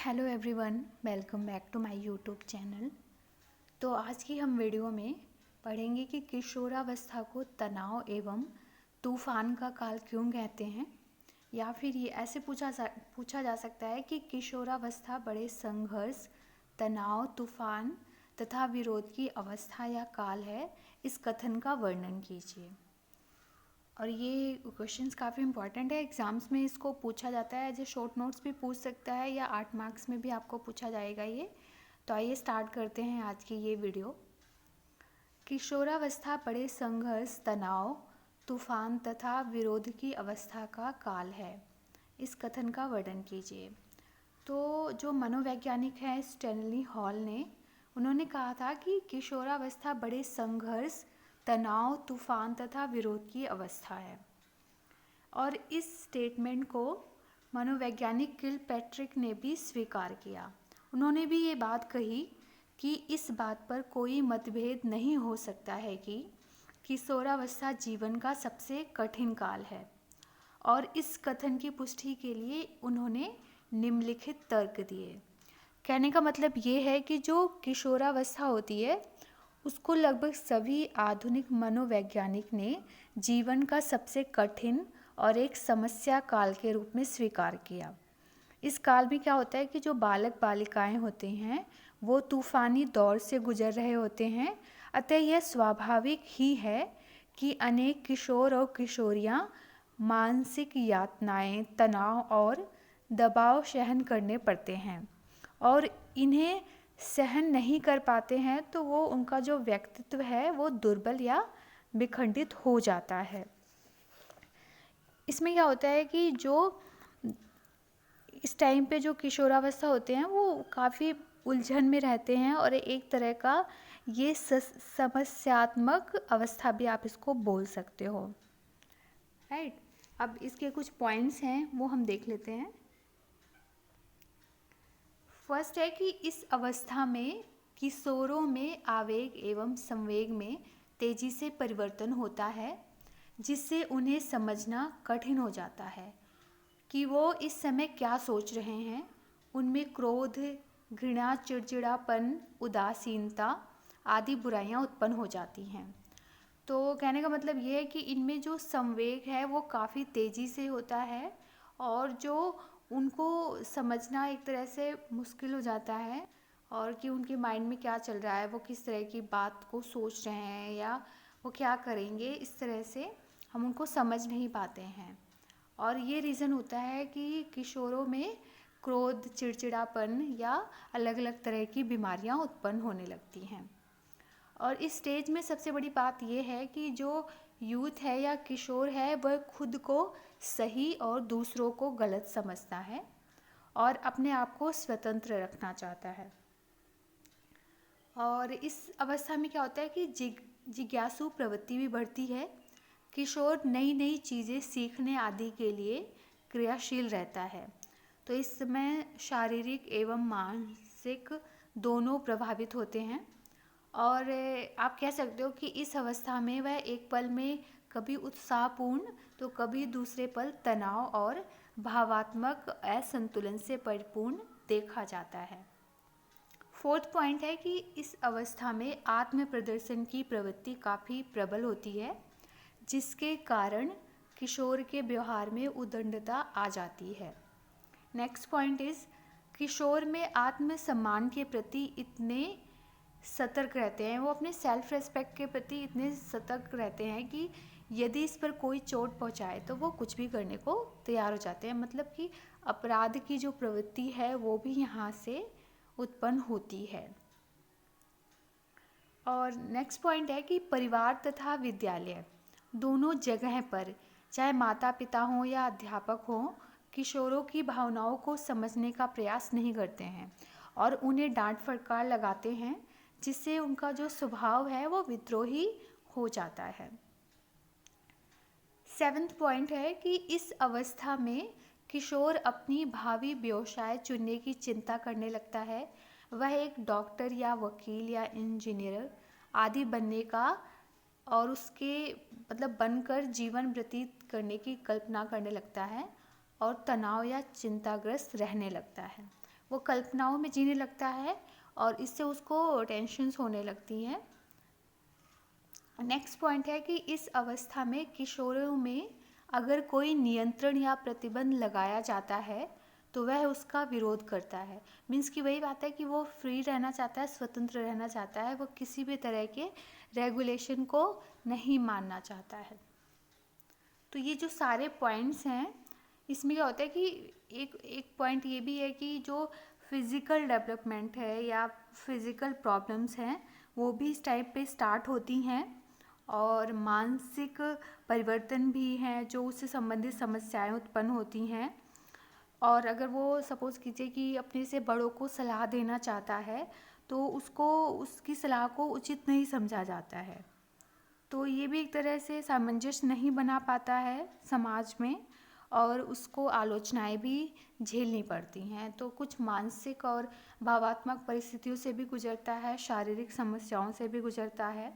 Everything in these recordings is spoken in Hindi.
Hello everyone, welcome back to my YouTube channel. तो आज की हम वीडियो में पढ़ेंगे कि किशोरावस्था को तनाव एवं तूफान का काल क्यों कहते हैं, या फिर ये ऐसे पूछा जा सकता है कि किशोरावस्था बड़े संघर्ष, तनाव, तूफान तथा विरोध की अवस्था या काल है। इस कथन का वर्णन कीजिए। और ये क्वेश्चंस काफ़ी इंपॉर्टेंट है, एग्ज़ाम्स में इसको पूछा जाता है, एज ए शॉर्ट नोट्स भी पूछ सकता है या 8 मार्क्स में भी आपको पूछा जाएगा ये। तो आइए स्टार्ट करते हैं आज की ये वीडियो। किशोरावस्था बड़े संघर्ष, तनाव, तूफान तथा विरोध की अवस्था का काल है। इस कथन का वर्णन कीजिए। तो जो मनोवैज्ञानिक हैं स्टैनली हॉल ने, उन्होंने कहा था कि किशोरावस्था बड़े संघर्ष, तनाव, तूफान तथा विरोध की अवस्था है। और इस स्टेटमेंट को मनोवैज्ञानिक किलपैट्रिक ने भी स्वीकार किया। उन्होंने भी ये बात कही कि इस बात पर कोई मतभेद नहीं हो सकता है कि किशोरावस्था जीवन का सबसे कठिन काल है। और इस कथन की पुष्टि के लिए उन्होंने निम्नलिखित तर्क दिए। कहने का मतलब ये है कि जो किशोरावस्था होती है उसको लगभग सभी आधुनिक मनोवैज्ञानिक ने जीवन का सबसे कठिन और एक समस्या काल के रूप में स्वीकार किया। इस काल में क्या होता है कि जो बालक बालिकाएं होते हैं वो तूफानी दौर से गुजर रहे होते हैं। अतः यह स्वाभाविक ही है कि अनेक किशोर और किशोरियां मानसिक यातनाएं, तनाव और दबाव सहन करने पड़ते हैं, और इन्हें सहन नहीं कर पाते हैं तो वो उनका जो व्यक्तित्व है वो दुर्बल या विखंडित हो जाता है। इसमें क्या होता है कि जो इस टाइम पे जो किशोरावस्था होते हैं वो काफ़ी उलझन में रहते हैं, और एक तरह का ये समस्यात्मक अवस्था भी आप इसको बोल सकते हो, राइट। अब इसके कुछ पॉइंट्स हैं वो हम देख लेते हैं। फर्स्ट है कि इस अवस्था में किशोरों में आवेग एवं संवेग में तेजी से परिवर्तन होता है, जिससे उन्हें समझना कठिन हो जाता है कि वो इस समय क्या सोच रहे हैं। उनमें क्रोध, घृणा, चिड़चिड़ापन, उदासीनता आदि बुराइयां उत्पन्न हो जाती हैं। तो कहने का मतलब ये है कि इनमें जो संवेग है वो काफ़ी तेज़ी से होता है, और जो उनको समझना एक तरह से मुश्किल हो जाता है, और कि उनके माइंड में क्या चल रहा है, वो किस तरह की बात को सोच रहे हैं या वो क्या करेंगे, इस तरह से हम उनको समझ नहीं पाते हैं। और ये रीज़न होता है कि किशोरों में क्रोध, चिड़चिड़ापन या अलग अलग तरह की बीमारियां उत्पन्न होने लगती हैं। और इस स्टेज में सबसे बड़ी बात यह है कि जो यूथ है या किशोर है वह खुद को सही और दूसरों को गलत समझता है और अपने आप को स्वतंत्र रखना चाहता है। और इस अवस्था में क्या होता है कि जिज्ञासु प्रवृत्ति भी बढ़ती है। किशोर नई नई चीज़ें सीखने आदि के लिए क्रियाशील रहता है। तो इस समय शारीरिक एवं मानसिक दोनों प्रभावित होते हैं। और आप कह सकते हो कि इस अवस्था में वह एक पल में कभी उत्साहपूर्ण तो कभी दूसरे पल तनाव और भावात्मक असंतुलन से परिपूर्ण देखा जाता है। फोर्थ पॉइंट है कि इस अवस्था में आत्म प्रदर्शन की प्रवृत्ति काफ़ी प्रबल होती है, जिसके कारण किशोर के व्यवहार में उद्दंडता आ जाती है। नेक्स्ट पॉइंट इज किशोर में आत्मसम्मान के प्रति इतने सतर्क रहते हैं, वो अपने सेल्फ रेस्पेक्ट के प्रति इतने सतर्क रहते हैं कि यदि इस पर कोई चोट पहुंचाए तो वो कुछ भी करने को तैयार हो जाते हैं। मतलब कि अपराध की जो प्रवृत्ति है वो भी यहाँ से उत्पन्न होती है। और नेक्स्ट पॉइंट है कि परिवार तथा विद्यालय दोनों जगह पर, चाहे माता पिता हों या अध्यापक हों, किशोरों की भावनाओं को समझने का प्रयास नहीं करते हैं और उन्हें डांट फटकार लगाते हैं, जिससे उनका जो स्वभाव है वो विद्रोही हो जाता है। सेवेंथ पॉइंट है कि इस अवस्था में किशोर अपनी भावी व्यवसाय चुनने की चिंता करने लगता है। वह एक डॉक्टर या वकील या इंजीनियर आदि बनने का और उसके मतलब बनकर जीवन व्यतीत करने की कल्पना करने लगता है और तनाव या चिंताग्रस्त रहने लगता है। वो कल्पनाओं में जीने लगता है और इससे उसको टेंशन्स होने लगती हैं। नेक्स्ट पॉइंट है कि इस अवस्था में किशोरों में अगर कोई नियंत्रण या प्रतिबंध लगाया जाता है तो वह उसका विरोध करता है। मीन्स कि वही बात है कि वो फ्री रहना चाहता है, स्वतंत्र रहना चाहता है, वो किसी भी तरह के रेगुलेशन को नहीं मानना चाहता है। तो ये जो सारे पॉइंट्स हैं, इसमें क्या होता है कि एक पॉइंट ये भी है कि जो फिज़िकल डेवलपमेंट है या फिज़िकल प्रॉब्लम्स हैं वो भी इस टाइप पे स्टार्ट होती हैं, और मानसिक परिवर्तन भी हैं जो उससे संबंधित समस्याएं उत्पन्न होती हैं। और अगर वो सपोज़ कीजिए कि अपने से बड़ों को सलाह देना चाहता है तो उसको उसकी सलाह को उचित नहीं समझा जाता है, तो ये भी एक तरह से सामंजस्य नहीं बना पाता है समाज में, और उसको आलोचनाएं भी झेलनी पड़ती हैं। तो कुछ मानसिक और भावात्मक परिस्थितियों से भी गुजरता है, शारीरिक समस्याओं से भी गुजरता है।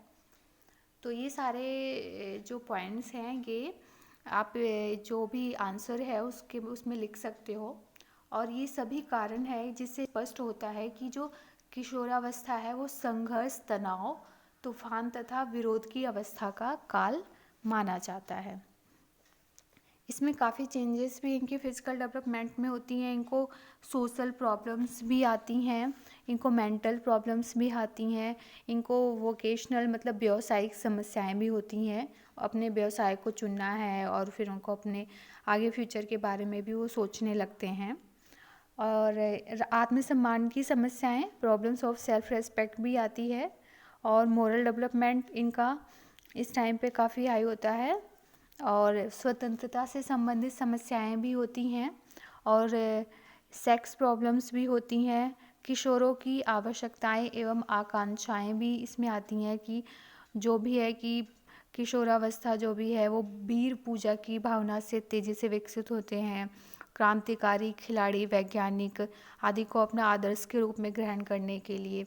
तो ये सारे जो पॉइंट्स हैं ये आप जो भी आंसर है उसके उसमें लिख सकते हो, और ये सभी कारण है जिससे स्पष्ट होता है कि जो किशोरावस्था है वो संघर्ष, तनाव, तूफान तथा विरोध की अवस्था का काल माना जाता है। इसमें काफ़ी चेंजेस भी इनके फिजिकल डेवलपमेंट में होती हैं, इनको सोशल प्रॉब्लम्स भी आती हैं, इनको मेंटल प्रॉब्लम्स भी आती हैं, इनको वोकेशनल मतलब व्यावसायिक समस्याएं भी होती हैं। अपने व्यवसाय को चुनना है और फिर उनको अपने आगे फ्यूचर के बारे में भी वो सोचने लगते हैं। और आत्मसम्मान की समस्याएं, प्रॉब्लम्स ऑफ सेल्फ रेस्पेक्ट भी आती है, और मोरल डेवलपमेंट इनका इस टाइम पे काफ़ी हाई होता है, और स्वतंत्रता से संबंधित समस्याएं भी होती हैं, और सेक्स प्रॉब्लम्स भी होती हैं। किशोरों की आवश्यकताएं एवं आकांक्षाएं भी इसमें आती हैं कि जो भी है कि किशोरावस्था जो भी है वो वीर पूजा की भावना से तेज़ी से विकसित होते हैं। क्रांतिकारी, खिलाड़ी, वैज्ञानिक आदि को अपना आदर्श के रूप में ग्रहण करने के लिए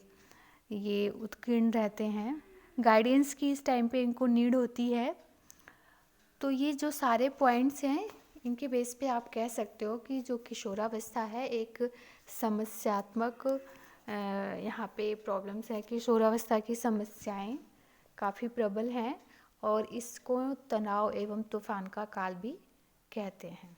ये उत्कीर्ण रहते हैं। गाइडेंस की इस टाइम पे इनको नीड होती है। तो ये जो सारे पॉइंट्स हैं इनके बेस पे आप कह सकते हो कि जो किशोरावस्था है एक समस्यात्मक यहाँ पे प्रॉब्लम्स है। किशोरावस्था की समस्याएं काफ़ी प्रबल हैं और इसको तनाव एवं तूफान का काल भी कहते हैं।